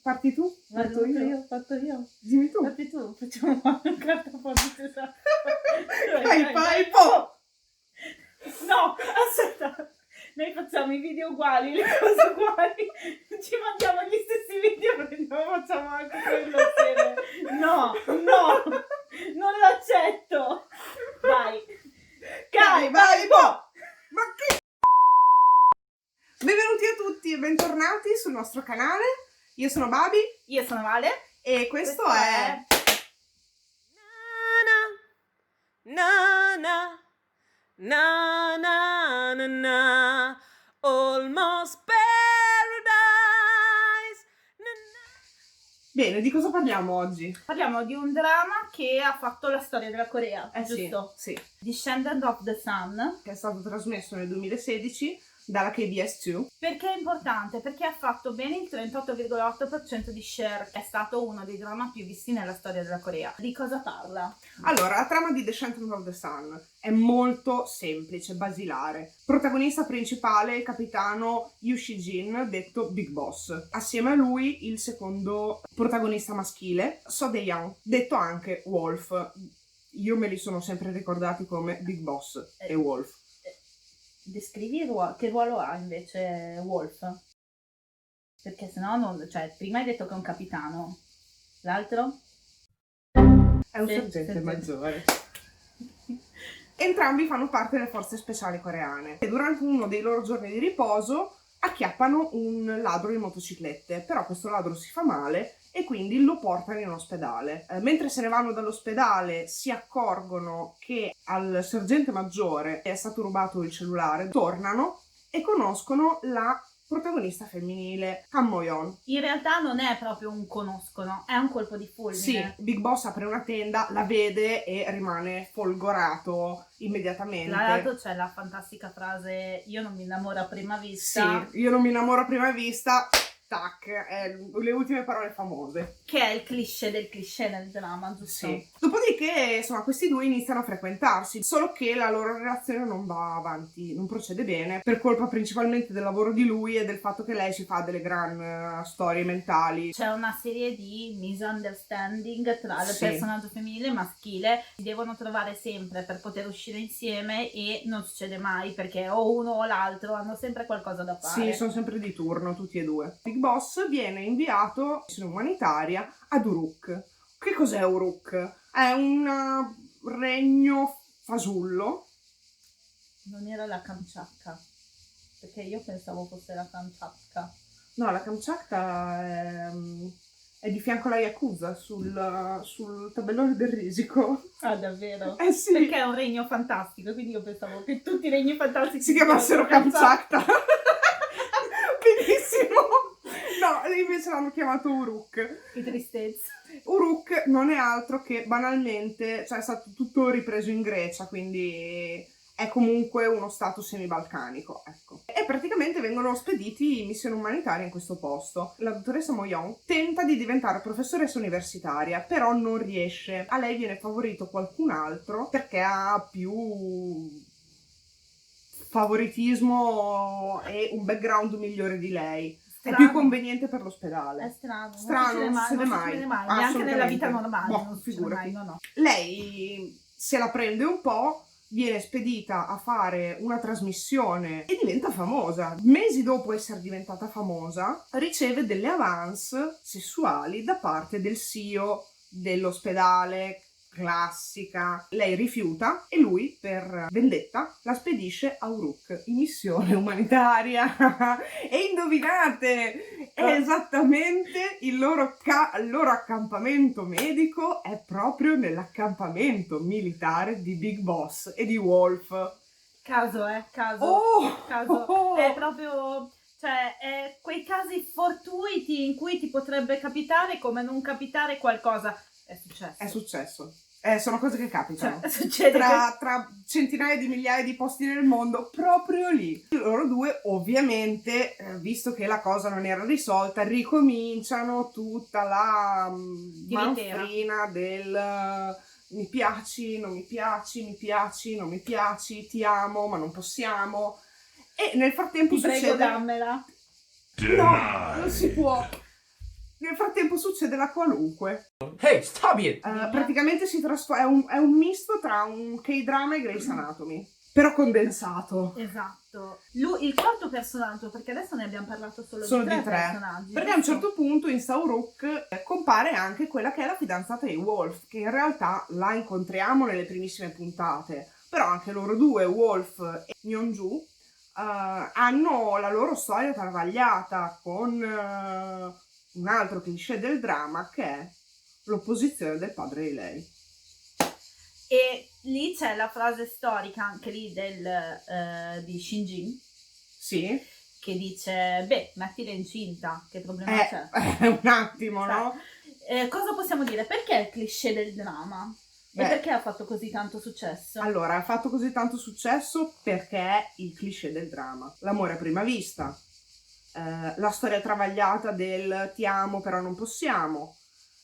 Parti tu? Parto io, parto io. Dimmi tu. Parti tu, facciamo un cartaforte, esatto. Vai, po'! No, aspetta. Noi facciamo i video uguali, le cose uguali. Ci mandiamo gli stessi video perché noi facciamo anche quello assieme. No, non l'accetto. Vai. Vai, po'! Ma che... Benvenuti a tutti e bentornati sul nostro canale. Io sono Babi Io sono Vale. e questo è... Na na na na na na almost paradise. Bene, di cosa parliamo oggi? Parliamo di un dramma che ha fatto la storia della Corea, giusto? Sì, Descendant of the Sun. che è stato trasmesso nel 2016 dalla KBS2. Perché è importante? Perché ha fatto bene il 38,8% di share, è stato uno dei drama più visti nella storia della Corea. Di cosa parla? Allora, la trama di Descendant of the Sun è molto semplice, basilare. Protagonista principale il capitano Yoo Si-jin, detto Big Boss. Assieme a lui il secondo protagonista maschile, So De-young, detto anche Wolf. Io me li sono sempre ricordati come Big Boss e Wolf. Descrivi il ruolo, che ruolo ha invece Wolf? Perché sennò non... Cioè, prima hai detto che è un capitano, l'altro? È un Sì, sergente sì. maggiore. Entrambi fanno parte delle forze speciali coreane e durante uno dei loro giorni di riposo acchiappano un ladro di motociclette, però questo ladro si fa male e quindi lo portano in ospedale. Mentre se ne vanno dall'ospedale si accorgono che al sergente maggiore è stato rubato il cellulare, tornano e conoscono la protagonista femminile, Han Mo-yeon. In realtà non è proprio un conoscono, è un colpo di fulmine. Sì, Big Boss apre una tenda, la vede e rimane folgorato immediatamente. Tra l'altro c'è la fantastica frase "io non mi innamoro a prima vista", Sì, io non mi innamoro a prima vista, tac, le ultime parole famose. che è il cliché del cliché nel dramma, giusto? Sì. Dopodiché, insomma, questi due iniziano a frequentarsi, solo che la loro relazione non va avanti, non procede bene, per colpa principalmente del lavoro di lui e del fatto che lei si fa delle gran storie mentali. C'è una serie di misunderstanding tra il Sì. personaggio femminile e maschile, si devono trovare sempre per poter uscire insieme e non succede mai perché o uno o l'altro hanno sempre qualcosa da fare. Sì, sono sempre di turno, tutti e due. Big Boss viene inviato in missione umanitaria ad Uruk. Che cos'è Uruk? È un regno fasullo. Non era la Kamchatka, perché io pensavo fosse la Kamchatka. No, la Kamchatka è di fianco alla Yakuza, sul tabellone del risico. Ah, davvero? Eh sì, Perché è un regno fantastico, quindi io pensavo che tutti i regni fantastici si chiamassero Kamchatka. Benissimo. No, invece l'hanno chiamato Uruk. Che tristezza. Uruk non è altro che banalmente, cioè è stato tutto ripreso in Grecia, quindi è comunque uno stato semibalcanico, ecco. E praticamente vengono spediti in missione umanitaria in questo posto. La dottoressa Mo-yeon tenta di diventare professoressa universitaria, però non riesce. A lei viene favorito qualcun altro perché ha più favoritismo e un background migliore di lei. È più conveniente per l'ospedale. È strano. Strano, non succede mai. Neanche Assolutamente. nella vita normale. Boh, non succede figurati. mai, no. Lei se la prende un po', viene spedita a fare una trasmissione e diventa famosa. Mesi dopo essere diventata famosa, riceve delle avance sessuali da parte del CEO dell'ospedale. Classica. Lei rifiuta e lui, per vendetta, la spedisce a Uruk in missione umanitaria. E indovinate, è esattamente il loro accampamento medico è proprio nell'accampamento militare di Big Boss e di Wolf. Caso, caso. Oh! Caso. Oh! È proprio... Cioè, è quei casi fortuiti in cui ti potrebbe capitare come non capitare qualcosa. È successo. È successo. Sono cose che capitano. Cioè, succede Tra centinaia di migliaia di posti nel mondo, proprio lì. Loro due, ovviamente, visto che la cosa non era risolta, ricominciano tutta la manfrina del mi piaci, non mi piaci, mi piaci, non mi piaci, ti amo, ma non possiamo. E nel frattempo Ti prego, succede... dammela. No, non si può. Nel frattempo succede la qualunque. Hey, stop it! Praticamente è un misto tra un K-drama e Grey's Anatomy, però condensato. Esatto. Il quarto personaggio, perché adesso ne abbiamo parlato solo Sono di tre di tre. personaggi. Perché a un certo punto in Sauruk compare anche quella che è la fidanzata di Wolf, che in realtà la incontriamo nelle primissime puntate. Però anche loro due, Wolf e Yeonju, hanno la loro storia travagliata con un altro cliché del dramma che è l'opposizione del padre di lei. E lì c'è la frase storica anche lì di Shinjin, Sì, che dice, beh, mettila incinta, che problema c'è? un attimo, Cioè, no? Cosa possiamo dire? Perché è il cliché del dramma? Beh. E perché ha fatto così tanto successo? Allora, ha fatto così tanto successo perché è il cliché del dramma. L'amore a prima vista, la storia travagliata del ti amo però non possiamo,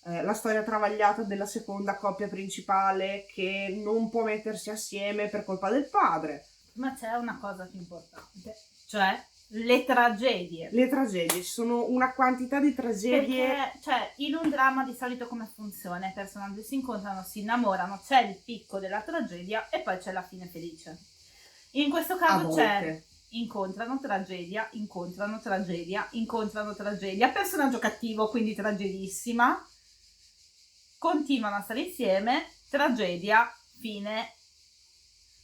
la storia travagliata della seconda coppia principale che non può mettersi assieme per colpa del padre. Ma c'è una cosa più importante, cioè le tragedie. Le tragedie, ci sono una quantità di tragedie. Perché, cioè, in un dramma di solito come funziona? I personaggi si incontrano, si innamorano, c'è il picco della tragedia e poi c'è la fine felice. In questo A caso volte. c'è incontrano tragedia, incontrano tragedia, incontrano tragedia, personaggio cattivo, quindi tragedissima, continuano a stare insieme, tragedia, fine,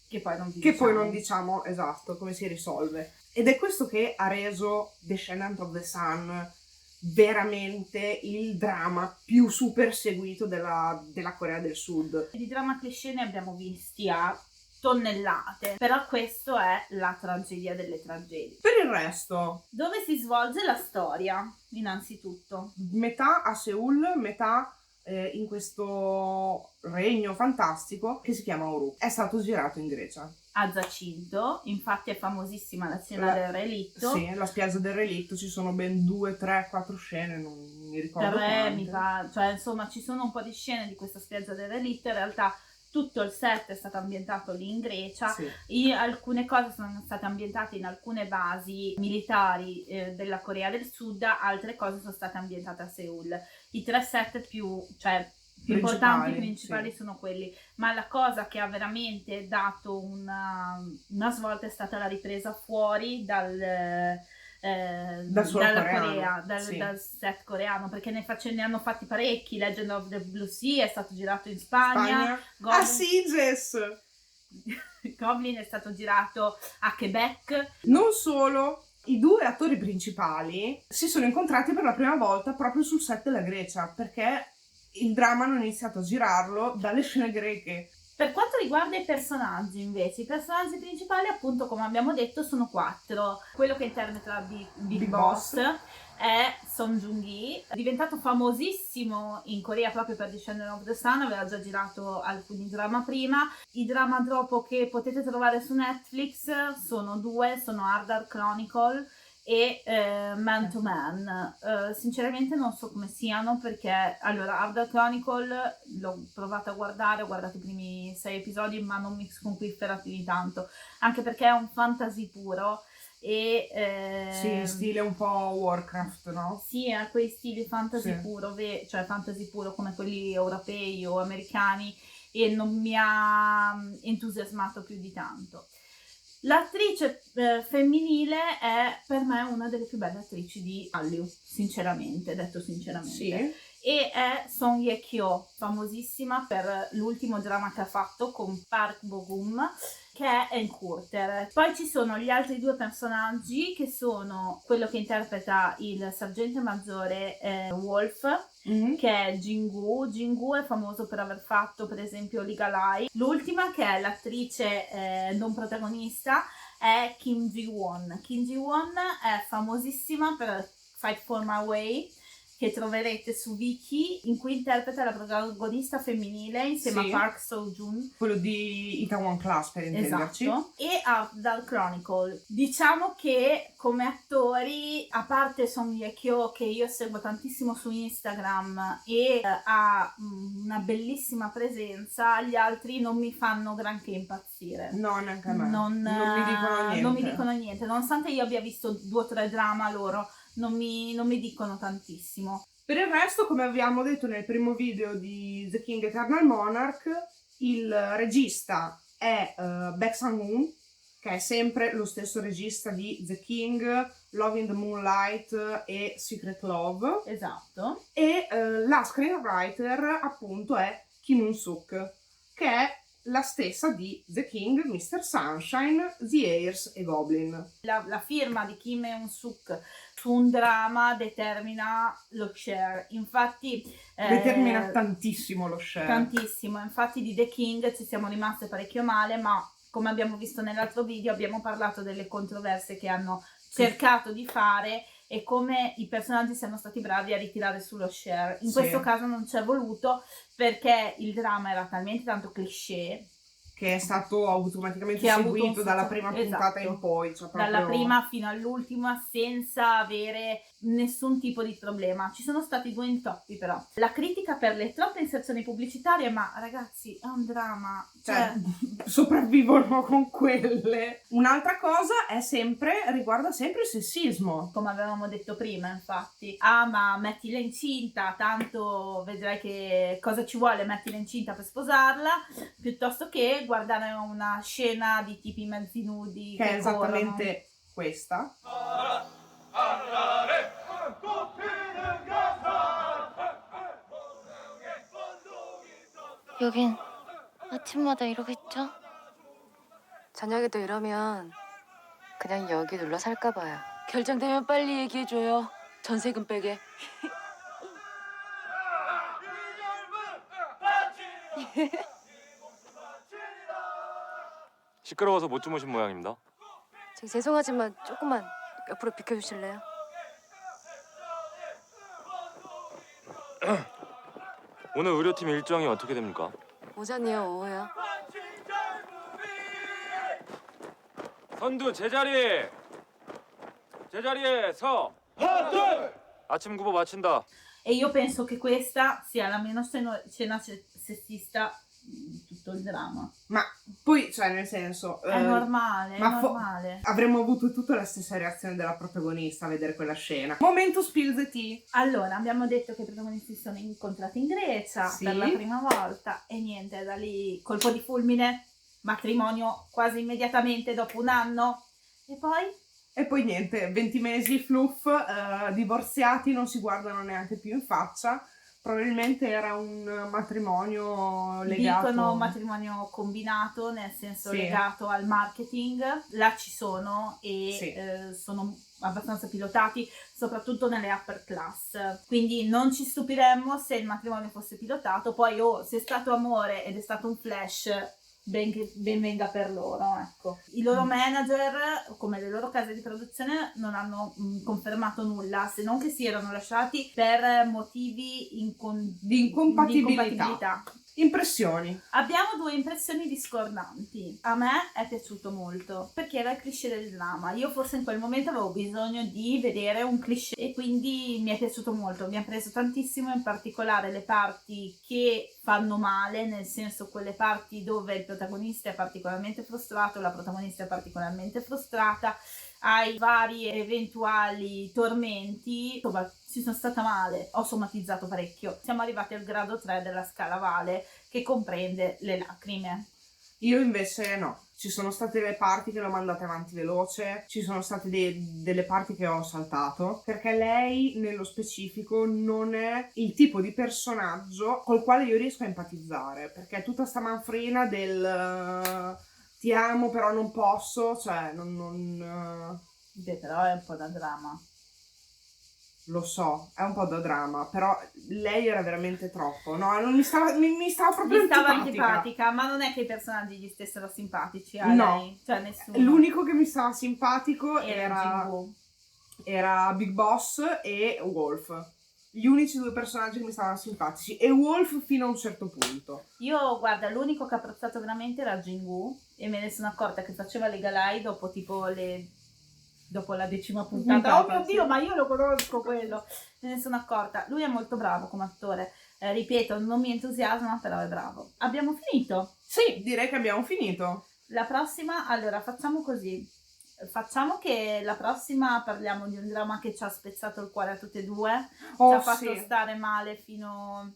che poi non vi Che diciamo. poi non diciamo esatto come si risolve. Ed è questo che ha reso Descendant of the Sun veramente il dramma più super seguito della Corea del Sud. Di drama cliché ne abbiamo visti a tonnellate, però questo è la tragedia delle tragedie. Per il resto, Dove si svolge la storia, innanzitutto? metà a Seoul, metà in questo regno fantastico che si chiama Uruk. È stato girato in Grecia. A Giacinto, infatti è famosissima la scena del relitto. Sì, la spiaggia del relitto, ci sono ben 2, 3, 4 scene, non mi ricordo quante. Cioè insomma ci sono un po' di scene di questa spiaggia del relitto, in realtà tutto il set è stato ambientato lì in Grecia, Sì. Alcune cose sono state ambientate in alcune basi militari della Corea del Sud, altre cose sono state ambientate a Seoul. I tre set più importanti, principali sì. sono quelli, ma la cosa che ha veramente dato una svolta è stata la ripresa fuori dalla Corea, sì. dal set coreano, perché ne hanno fatti parecchi. Legend of the Blue Sea è stato girato in Spagna. A Sitges! Goblin è stato girato a Quebec. Non solo, i due attori principali si sono incontrati per la prima volta proprio sul set della Grecia, perché il dramma hanno iniziato a girarlo dalle scene greche. Per quanto riguarda i personaggi, invece, i personaggi principali, appunto, come abbiamo detto, sono 4. Quello che interpreta Big Boss è Song Joong-gi, è diventato famosissimo in Corea proprio per Descendant of the Sun, aveva già girato alcuni drama prima. I drama dopo che potete trovare su Netflix sono 2, sono Ardar Chronicle e Man to Man. Sinceramente non so come siano, perché allora Ardar Chronicle l'ho provata a guardare, ho guardato i primi 6 episodi, ma non mi sconquiffera più di tanto, anche perché è un fantasy puro e sì, stile un po' Warcraft, no? Sì, ha quei stili fantasy sì. puro, cioè fantasy puro come quelli europei o americani, e non mi ha entusiasmato più di tanto. L'attrice femminile è per me una delle più belle attrici di Hallyu, sinceramente, detto sinceramente. Sì. E è Song Ye-kyo, famosissima per l'ultimo drama che ha fatto con Park Bo-gum, che è Encounter. Poi ci sono gli altri 2 personaggi, che sono quello che interpreta il sergente maggiore Wolf, che è Jin-gu. Jin-gu è famoso per aver fatto per esempio Ligalai. L'ultima, che è l'attrice non protagonista, è Kim Ji-won. Kim Ji-won è famosissima per Fight for My Way, che troverete su Viki, in cui interpreta la protagonista femminile insieme a Park Seo-joon. Quello di Itaewon Class, per intenderci. Esatto. E Ardal Chronicle. Diciamo che come attori, a parte Song Ye-kyo, che io seguo tantissimo su Instagram e ha una bellissima presenza, gli altri non mi fanno granché impazzire. No, neanche a me. Non mi dicono niente. Non mi dicono niente, nonostante io abbia visto 2 o 3 drama loro. Non mi dicono tantissimo. Per il resto, come abbiamo detto nel primo video di The King Eternal Monarch, il regista è Baek Sang-hoon, che è sempre lo stesso regista di The King, Love in the Moonlight e Secret Love. Esatto. E la screenwriter appunto è Kim Un-suk, che è la stessa di The King, Mr. Sunshine, The Heirs e Goblin. La firma di Kim Eun-suk su un dramma determina lo share. Infatti Determina tantissimo lo share. tantissimo. Infatti di The King ci siamo rimaste parecchio male, ma come abbiamo visto nell'altro video abbiamo parlato delle controversie che hanno cercato di fare e come i personaggi siano stati bravi a ritirare sullo share. In questo caso non ci è voluto, perché il dramma era talmente tanto cliché che è stato automaticamente che ha avuto seguito un dalla successo. prima puntata Esatto. in poi. Cioè proprio... Dalla prima fino all'ultima, senza avere nessun tipo di problema. Ci sono stati 2 intoppi però. La critica per le troppe inserzioni pubblicitarie, ma ragazzi è un dramma. Cioè, sopravvivono con quelle. Un'altra cosa è riguarda sempre il sessismo. Come avevamo detto prima, infatti. Ah, ma mettila incinta, tanto vedrai che cosa ci vuole, mettila incinta per sposarla, piuttosto che guardare una scena di tipi mezzi nudi Che è corrono. esattamente questa. 여긴 아침마다 이러겠죠? 저녁에도 이러면 그냥 여기 눌러 살까 봐요. 결정되면 빨리 얘기해줘요. 전세금 빼게. 시끄러워서 못 주무신 모양입니다. 저기 죄송하지만 조금만 옆으로 비켜주실래요? 오늘 의료팀 일정이 어떻게 됩니까? 오전이요, 오후요? 선두 제자리에 서. 아침 구보 마친다. E io penso che questa sia la meno scena sessista di tutto il dramma. Ma poi, cioè, nel senso... È normale, è ma normale. avremmo avuto tutta la stessa reazione della protagonista a vedere quella scena. Momento spill the tea. Allora, abbiamo detto che i protagonisti sono incontrati in Grecia Sì. per la prima volta e niente, da lì colpo di fulmine, matrimonio quasi immediatamente dopo un anno e poi... E poi niente, 20 mesi, fluff, divorziati, non si guardano neanche più in faccia. Probabilmente era un matrimonio legato... Dicono matrimonio combinato, nel senso Sì. legato al marketing. Là ci sono e Sì. sono abbastanza pilotati, soprattutto nelle upper class. Quindi non ci stupiremmo se il matrimonio fosse pilotato. Poi se è stato amore ed è stato un flash, ben venga per loro, ecco. I loro manager, come le loro case di produzione, non hanno confermato nulla, se non che si erano lasciati per motivi di incompatibilità. Impressioni. Abbiamo 2 impressioni discordanti. A me è piaciuto molto perché era il cliché del dramma. Io forse in quel momento avevo bisogno di vedere un cliché e quindi mi è piaciuto molto. Mi ha preso tantissimo, in particolare le parti che fanno male, nel senso quelle parti dove il protagonista è particolarmente frustrato, la protagonista è particolarmente frustrata, ai vari eventuali tormenti. Insomma, ci sono stata male, ho somatizzato parecchio. Siamo arrivati al grado 3 della scala Vale, che comprende le lacrime. Io invece no, ci sono state le parti che l'ho mandate avanti veloce, ci sono state delle parti che ho saltato, perché lei nello specifico non è il tipo di personaggio col quale io riesco a empatizzare, perché è tutta sta manfrina del ti amo però non posso, cioè Beh, però è un po' da dramma. Lo so, è un po' da dramma, però lei era veramente troppo, no? Non mi stava proprio Mi stava antipatica. antipatica, ma non è che i personaggi gli stessero simpatici a No. lei, cioè nessuno. L'unico che mi stava simpatico era Jinwoo. era Big Boss e Wolf. Gli unici 2 personaggi che mi stavano simpatici. E Wolf fino a un certo punto. Io, guarda, l'unico che ho apprezzato veramente era Jinwoo e me ne sono accorta che faceva le galai dopo tipo dopo la 10ª puntata. Oh mio Dio, ma io lo conosco quello. Me ne sono accorta. Lui è molto bravo come attore. Ripeto, non mi entusiasma, però è bravo. Abbiamo finito. Sì, direi che abbiamo finito. La prossima, allora, facciamo così. Facciamo che la prossima parliamo di un dramma che ci ha spezzato il cuore a tutte e due, Oh, ci ha fatto sì. stare male fino...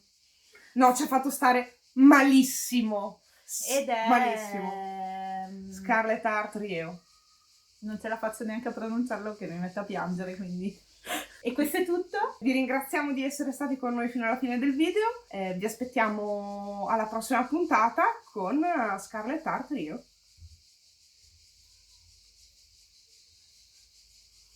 No, ci ha fatto stare malissimo. ed è... Malissimo. Scarlett Hart Rio. Non ce la faccio neanche a pronunciarlo che mi mette a piangere, quindi... E questo è tutto. Vi ringraziamo di essere stati con noi fino alla fine del video. Vi aspettiamo alla prossima puntata con Scarlett Hart Rio.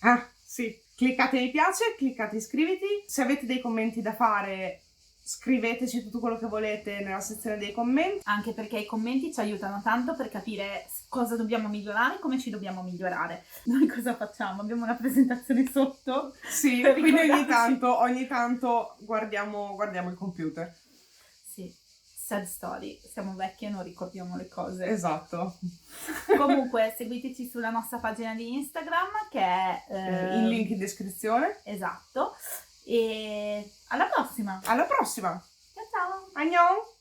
Ah, sì. Cliccate mi piace, cliccate iscriviti. Se avete dei commenti da fare, scriveteci tutto quello che volete nella sezione dei commenti. Anche perché i commenti ci aiutano tanto per capire cosa dobbiamo migliorare, come ci dobbiamo migliorare. Noi cosa facciamo? Abbiamo una presentazione sotto. Sì, Per quindi ricordarci. ogni tanto guardiamo il computer. Sì, sad story. Siamo vecchi e non ricordiamo le cose. Esatto. Comunque seguiteci sulla nostra pagina di Instagram che è... Il link in descrizione. Esatto. E alla prossima. Alla prossima. Ciao ciao. Annyeong!